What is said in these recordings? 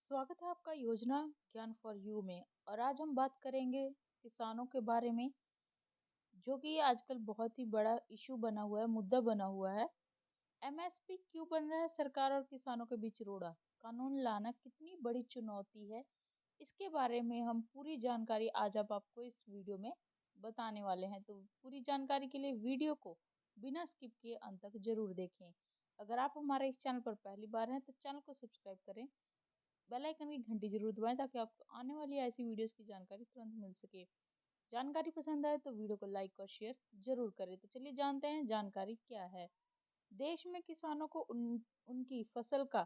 स्वागत है आपका योजना ज्ञान फॉर यू में। और आज हम बात करेंगे किसानों के बारे में, जो कि आजकल बहुत ही बड़ा इशू बना हुआ है, मुद्दा बना हुआ है। एमएसपी क्यों बन रहा है सरकार और किसानों के बीच रोड़ा? कानून लाना कितनी बड़ी चुनौती है, इसके बारे में हम पूरी जानकारी आज आप आपको इस वीडियो में बताने वाले हैं। तो पूरी जानकारी के लिए वीडियो को बिना स्किप किए अंत तक जरूर देखें। अगर आप हमारे इस चैनल पर पहली बार हैं तो चैनल को सब्सक्राइब करें, बेल आइकन की घंटी जरूर दबाएं ताकि आपको आने वाली ऐसी वीडियोस की जानकारी तुरंत मिल सके। जानकारी पसंद आए तो वीडियो को लाइक और शेयर जरूर करें। तो चलिए जानते हैं जानकारी क्या है। देश में किसानों को उनकी फसल का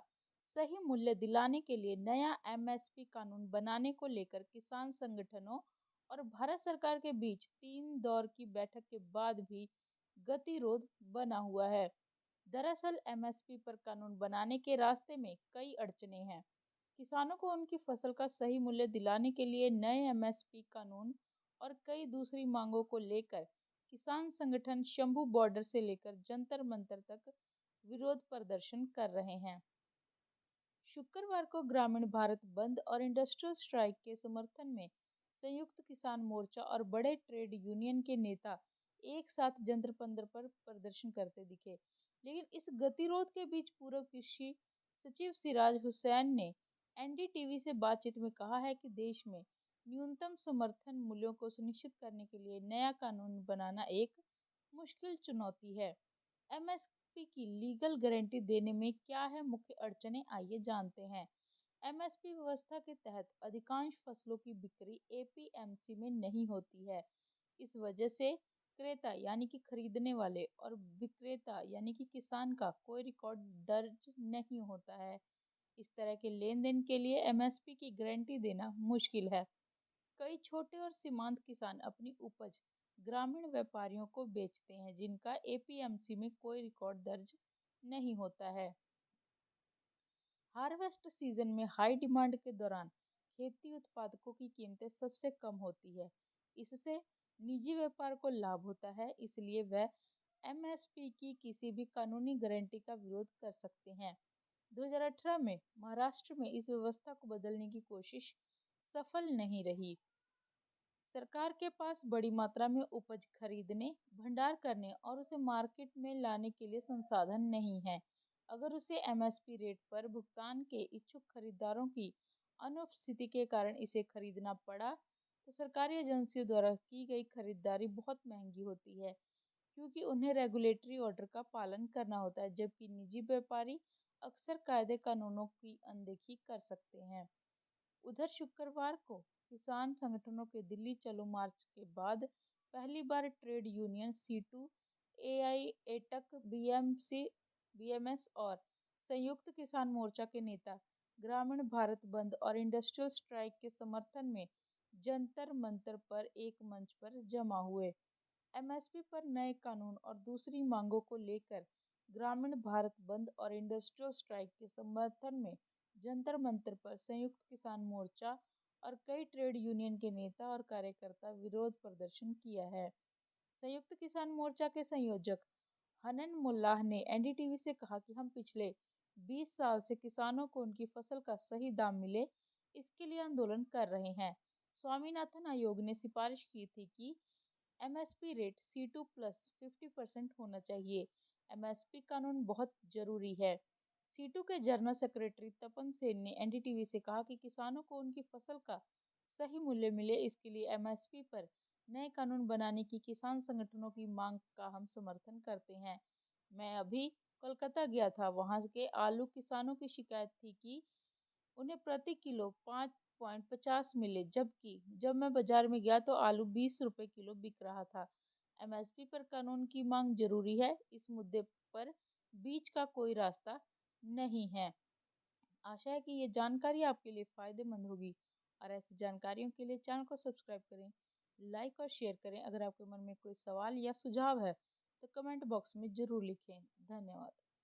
सही मूल्य दिलाने के लिए नया एमएसपी कानून बनाने को लेकर किसान संगठनों और भारत सरकार के बीच 3 दौर की बैठक के बाद भी गतिरोध बना हुआ है। दरअसल एमएसपी पर कानून बनाने के रास्ते में कई अड़चने हैं। किसानों को उनकी फसल का सही मूल्य दिलाने के लिए नए एमएसपी कानून और कई दूसरी मांगों को लेकर किसान संगठन शंभू बॉर्डर से लेकर जंतर मंतर तक विरोध प्रदर्शन कर रहे हैं। शुक्रवार को ग्रामीण भारत बंद और इंडस्ट्रियल स्ट्राइक के समर्थन में संयुक्त किसान मोर्चा और बड़े ट्रेड यूनियन के नेता एक साथ जंतर मंतर पर प्रदर्शन करते दिखे। लेकिन इस गतिरोध के बीच पूर्व कृषि सचिव सिराज हुसैन ने एनडीटीवी से बातचीत में कहा है कि देश में न्यूनतम समर्थन मूल्यों को सुनिश्चित करने के लिए नया कानून बनाना एक मुश्किल चुनौती है। एमएसपी की लीगल गारंटी देने में क्या है मुख्य अड़चनें, आइए जानते हैं। एमएसपी व्यवस्था के तहत अधिकांश फसलों की बिक्री एपीएमसी में नहीं होती है। इस वजह से क्रेता यानी कि खरीदने वाले और विक्रेता यानी कि किसान का कोई रिकॉर्ड दर्ज नहीं होता है। इस तरह के लेन देन के लिए एमएसपी की गारंटी देना मुश्किल है। कई छोटे और सीमांत किसान अपनी उपज ग्रामीण व्यापारियों को बेचते हैं, जिनका एपीएमसी में कोई रिकॉर्ड दर्ज नहीं होता है। हार्वेस्ट सीजन में हाई डिमांड के दौरान खेती उत्पादकों की कीमतें सबसे कम होती है। इससे निजी व्यापार को लाभ होता है, इसलिए वह एमएसपी की किसी भी कानूनी गारंटी का विरोध कर सकते हैं। 2018 में महाराष्ट्र में इस व्यवस्था को बदलने की कोशिश सफल नहीं रही। सरकार के पास बड़ी मात्रा में उपज खरीदने, भंडार करने और उसे मार्केट में लाने के लिए संसाधन नहीं है। अगर उसे एमएसपी रेट पर भुगतान के इच्छुक खरीदारों की अनुपस्थिति के कारण इसे खरीदना पड़ा, तो सरकारी एजेंसियों द्वारा की गई खरीदारी बहुत महंगी होती है, क्योंकि उन्हें रेगुलेटरी ऑर्डर का पालन करना होता है, जबकि निजी व्यापारी अक्सर कायदे कानूनों की अनदेखी कर सकते हैं। उधर शुक्रवार को किसान संगठनों के दिल्ली चलो मार्च के बाद पहली बार trade union CITU, AITUC, BMC, BMS और संयुक्त किसान मोर्चा के नेता ग्रामीण भारत बंद और इंडस्ट्रियल स्ट्राइक के समर्थन में जंतर मंतर पर एक मंच पर जमा हुए। एमएसपी पर नए कानून और दूसरी मांगों को लेकर ग्रामीण भारत बंद और इंडस्ट्रियल स्ट्राइक के समर्थन में जंतर मंतर पर संयुक्त किसान मोर्चा और कई ट्रेड यूनियन के नेता और कार्यकर्ता विरोध प्रदर्शन किया है। संयुक्त किसान मोर्चा के संयोजक हनन मुल्लाह ने एनडीटीवी से कहा कि हम पिछले 20 साल से किसानों को उनकी फसल का सही दाम मिले, इसके लिए आंदोलन कर रहे हैं। स्वामीनाथन आयोग ने सिफारिश की थी कि एमएसपी रेट C2 प्लस 50% होना चाहिए। एमएसपी कानून बहुत जरूरी है। C2 के जनरल सेक्रेटरी तपन सेन ने एनडीटीवी से कहा कि किसानों को उनकी फसल का सही मूल्य मिले, इसके लिए एमएसपी पर नए कानून बनाने की किसान संगठनों की मांग का हम समर्थन करते हैं। मैं अभी कोलकाता गया था, वहां के आलू किसानों की शिकायत थी कि उन्हें प्रति किलो 5.50 मिले, जबकि जब मैं बाजार में गया तो आलू 20 रुपए किलो बिक रहा था। एमएसपी पर कानून की मांग जरूरी है, इस मुद्दे पर बीच का कोई रास्ता नहीं है। आशा है कि ये जानकारी आपके लिए फायदेमंद होगी और ऐसी जानकारियों के लिए चैनल को सब्सक्राइब करें, लाइक और शेयर करें। अगर आपके मन में कोई सवाल या सुझाव है तो कमेंट बॉक्स में जरूर लिखें। धन्यवाद।